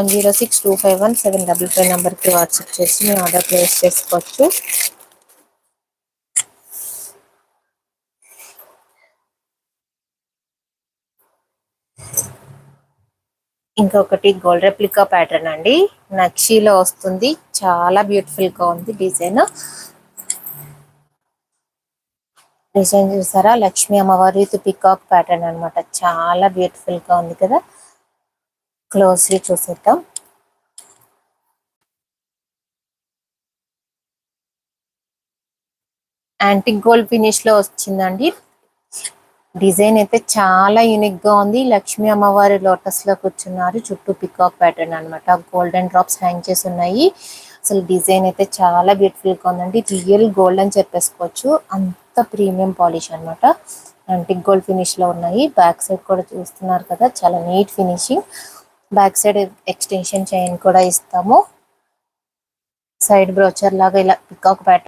10625175 నెంబర్కి వాట్సాప్ చేసి మీ order place చేసుకోవచ్చు. ఇంకొకటి గోల్డ్ రెప్లికా ప్యాటర్న్ అండి, నక్షీలో వస్తుంది. చాలా బ్యూటిఫుల్ గా ఉంది డిజైన్. చూసారా, లక్ష్మీ అమ్మవారి విత్ పికాక్ ప్యాటర్న్ అనమాట. చాలా బ్యూటిఫుల్ గా ఉంది కదా. క్లోజ్లీ చూసేద్దాం. యాంటిక్ గోల్డ్ ఫినిష్ లో వచ్చిందండి. డిజైన్ అయితే చాలా యూనిక్ గా ఉంది. లక్ష్మీ అమ్మవారి లోటస్ లో కూర్చున్నారు. చుట్టూ పికాక్ ప్యాటర్న్ అనమాట. గోల్డెన్ డ్రాప్స్ హ్యాంగ్ చేసి ఉన్నాయి. అసలు డిజైన్ అయితే చాలా బ్యూటిఫుల్ గా ఉందండి. రియల్ గోల్డ్ అని చెప్పేసుకోవచ్చు, అంత ప్రీమియం పాలిష్ అనమాట. యాంటిక్ గోల్డ్ ఫినిష్ లో ఉన్నాయి. బ్యాక్ సైడ్ కూడా చూస్తున్నారు కదా, చాలా neat finishing. Back side extension chain కూడా ఇస్తాము. సైడ్ బ్రోచర్ లాగా ఇలా పికాక్ ప్యాటర్న్